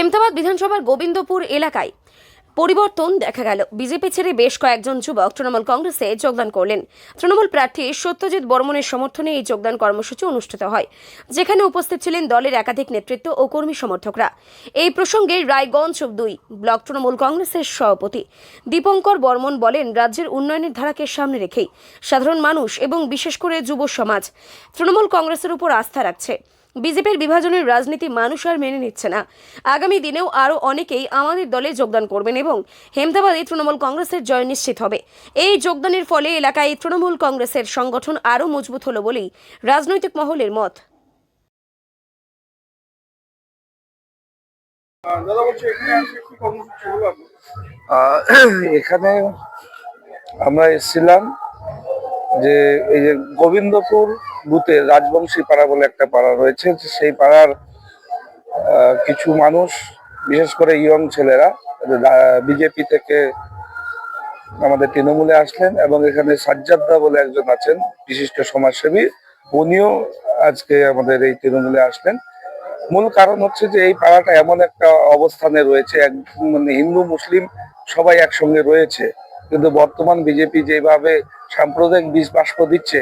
হেমতাবাদ বিধানসভার গোবিন্দপুর এলাকায় পরিবর্তন দেখা গেল। বিজেপি ছেড়ে বেশ কয়েকজন যুবক তৃণমূল কংগ্রেসে যোগদান করলেন। তৃণমূল প্রার্থী সত্যজিৎ বর্মনের সমর্থনে এই যোগদান কর্মসূচি অনুষ্ঠিত হয়, যেখানে উপস্থিত ছিলেন দলের একাধিক নেতৃত্ব ও কর্মী সমর্থকরা। এই প্রসঙ্গে রায়গঞ্জ 2 ব্লক তৃণমূল কংগ্রেসের সভাপতি দীপঙ্কর বর্মন বলেন, রাজ্যের উন্নয়নের ধারাকে সামনে রেখেই সাধারণ মানুষ এবং বিশেষ করে যুব সমাজ তৃণমূল কংগ্রেসের উপর আস্থা রাখছে। বিজেপির বিভাজনের রাজনীতি মানুষ আর মেনে নিচ্ছে না। আগামী দিনেও আরও অনেকেই আমাদের দলে যোগদান করবেন এবং হেমতাবাদে তৃণমূল কংগ্রেসের জয় নিশ্চিত হবে। এই যোগদানের ফলে এলাকায় তৃণমূল কংগ্রেসের সংগঠন আরও মজবুত হলো বলেই রাজনৈতিক মহলের মত। এখানে আমরা এসেছিলাম যে এই যে গোবিন্দপুর বুথে রাজবংশী পাড়া বলে একটা পাড়া রয়েছে, সেই পাড়ার কিছু মানুষ, বিশেষ করে ইয়ং ছেলেরা বিজেপি থেকে আমাদের তৃণমূলে আসলেন এবং এখানে সাজ্জাদদা বলে একজন আছেন বিশিষ্ট সমাজসেবী, উনিও আজকে আমাদের এই তৃণমূলে আসলেন। মূল কারণ হচ্ছে যে এই পাড়াটা এমন একটা অবস্থানে রয়েছে, মানে হিন্দু মুসলিম সবাই একসঙ্গে রয়েছে, কিন্তু বর্তমান বিজেপি যেভাবে সাম্প্রদায়িক বীজ বাষ্প দিচ্ছে,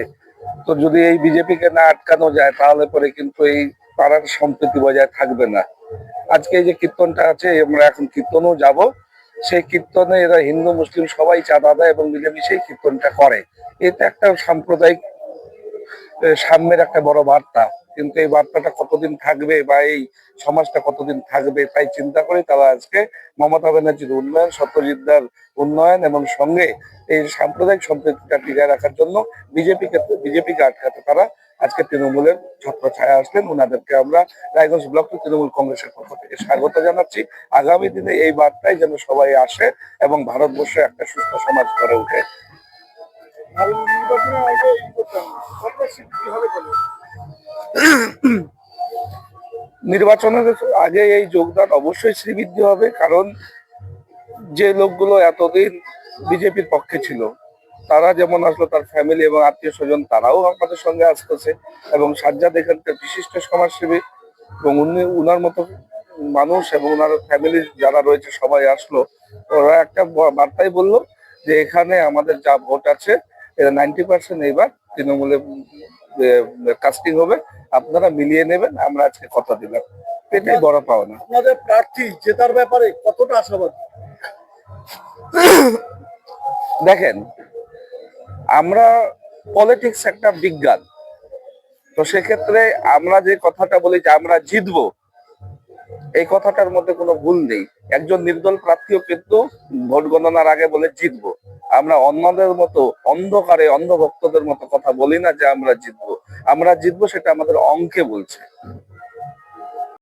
তো যদি এই বিজেপিকে না আটকানো যায় তাহলে পরে কিন্তু এই পাড়ার সম্প্রীতি বজায় থাকবে না। আজকে এই যে কীর্তনটা আছে, আমরা এখন কীর্তনও যাব, সেই কীর্তনে এরা হিন্দু মুসলিম সবাই চাঁদা দেয় এবং মিলেমিশেই কীর্তনটা করে। এটা একটা সাম্প্রদায়িক সাম্যের একটা বড় বার্তা, কিন্তু এই বার্তাটা কতদিন থাকবে বা এই সমাজটা কতদিন থাকবে তাই চিন্তা করে তারা আজকে মমতা ব্যানার্জির উন্নয়ন, সত্যজিৎদার উন্নয়ন এবং সঙ্গে এই সাম্প্রদায়িক সম্প্রীতিটা টিকায় রাখার জন্য বিজেপিকে আটকাতে তারা আজকে তৃণমূলের ছত্র ছায়া আসলেন। ওনাদেরকে আমরা রায়গঞ্জ ব্লক তৃণমূল কংগ্রেসের পক্ষ থেকে স্বাগত জানাচ্ছি। আগামী দিনে এই বার্তায় যেন সবাই আসে এবং ভারতবর্ষে একটা সুস্থ সমাজ গড়ে ওঠে। নির্বাচনের আগে এই যোগদান অবশ্যই শ্রীবৃদ্ধি হবে, কারণ যে লোকগুলো এতদিন বিজেপির পক্ষে ছিল তারা যেমন আসলো, তার ফ্যামিলি এবং আত্মীয় স্বজন তারাও আমাদের সঙ্গে আসতেছে এবং সাজ্জাদ এখানকার বিশিষ্ট সমাজসেবী এবং উনার মতো মানুষ এবং ওনার ফ্যামিলির যারা রয়েছে সবাই আসলো। ওরা একটা বার্তাই বললো যে এখানে আমাদের যা ভোট আছে এরা 90% এইবার তৃণমূলে কাস্টিং হবে, আপনারা মিলিয়ে নেবেন, আমরা আজকে কথা দিলাম। এটাই বড় পাওনা। আপনাদের প্রার্থী জেতার ব্যাপারে কতটা আশাবাদী? দেখেন, আমরা পলিটিক্স একটা বিজ্ঞান, তো সেক্ষেত্রে আমরা যে কথাটা বলি যে আমরা জিতবো, এই কথাটার মধ্যে কোনো ভুল নেই। একজন নির্দল প্রার্থীও কিন্তু ভোট গণনার আগে বলে জিতবো। আমরা অন্যদের মতো অন্ধকারে অন্ধভক্তদের মতো কথা বলি না যে আমরা জিতবো। আমরা জিতবো সেটা আমাদের অঙ্কে বলছে।